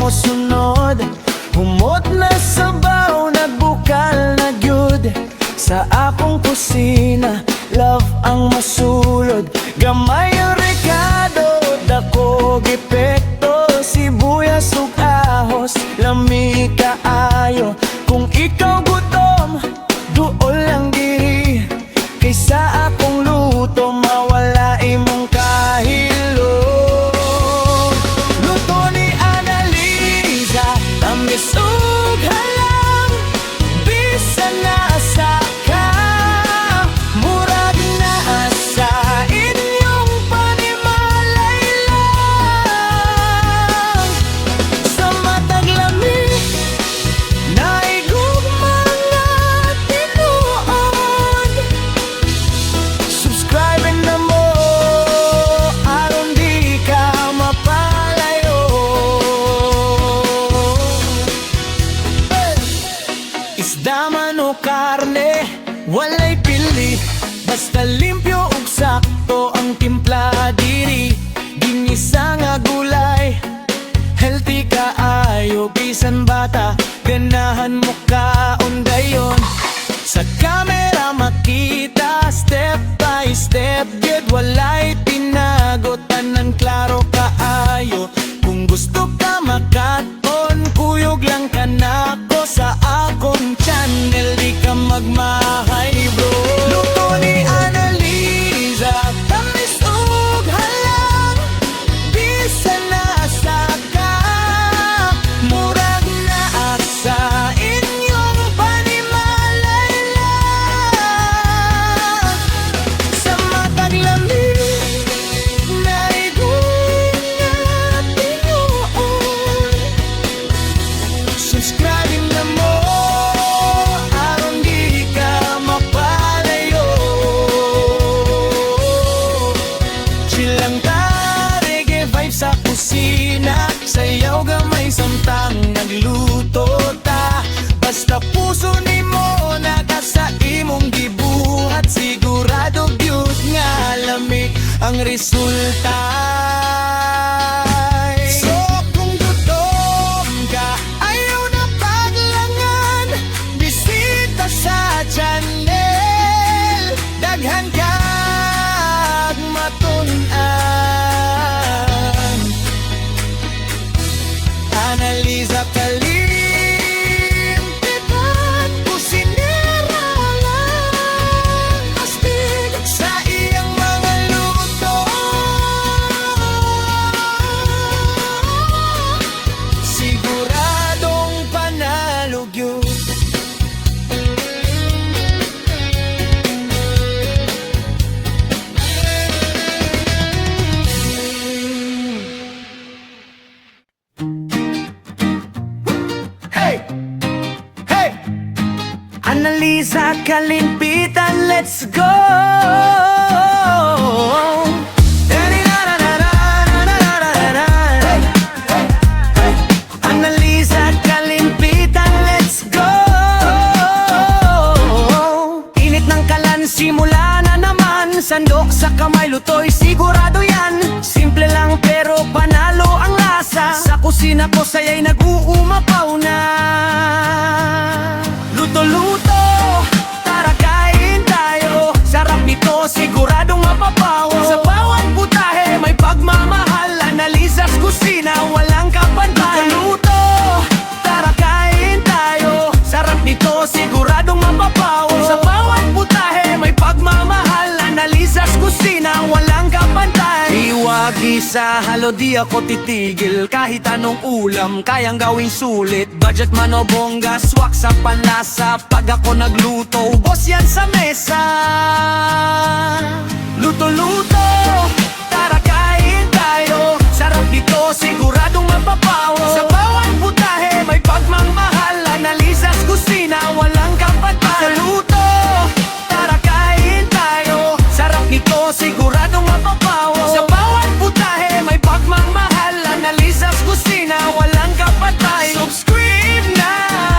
mo sunod. Humot na sabaw, nagbukal na gyud. Sa akong kusina, love ang masulod. Gamay ang rekado, dako gipekto. Sibuyas ug ahos, lami kaayo. Kung ikaw gutom, duol lang diri. Kaysa akong luto, mawala imong kahilo. Luto ni Annalisa, tamis ug halang. Bisan nasa ka, murag naa sa inyong panimalay lang. Sa matag lami, naigugma nga tinuod. Subscribe na mo, aron di ka mapalayo. Isda man o karne, walay pili. Basta limpyo ug sakto ang timpla diri. Ginisa nga gulay, healthy kaayo. Bisan bata, ganahan mo kaon dayon. Sa camera makita, step by step, gyud walay pinagotan ng klaro kaayo. Kung gusto ka makaton, kuyog lang ka nako sa akong channel, di ka magmahay bro. Luto ni Annalisa, tamis ug halang. Bisan nasa ka, murag naa sa inyong panimalay lang. Sa matag lami, naigugma nga tinuod. Subscribe na mo, aron di ka mapalayo. Chill lang ta, reggae vibe sa kusina. Sayaw gamay samtang nagluto ta. Basta puso ni mo nakasa imong gibuhat. Sigurado gyud nga lami ang resulta. So kung gutom ka, ayaw na paglangan, bisita sa channel. Daghan kag matun-an. Annalisa Kalim, tipat kusinera lang. Astig sa iyang mga luto. Siguradong panalo gyud. Hey! Hey! Annalisa Kalimpitan, let's go! Annalisa Kalimpitan, let's go! Init ng kalan, simula na naman. Sandok sa kamay, lutoy, sigurado yan. Simple lang pero panalo ang lasa. Sa kusina ko saya'y nag-uumapaw na. Luto-luto, tara kain tayo. Sarap nito, siguradong mapapaw. Sa bawat putahe may pagmamahal. Annalisa's kusina, walang kapantay. Luto-luto, tara kain tayo. Sarap nito, siguradong mapapaw. Sa bawat putahe may pagmamahal. Annalisa's kusina, walang kapantay. Iwagi sa halo, di ako titigil. Kahit anong ulam, kayang gawing sulit. Budget man o bongga, swak sa panlasa. Pag ako nagluto, ubos yan sa mesa. Luto-luto, tara kain tayo. Sarap nito, siguro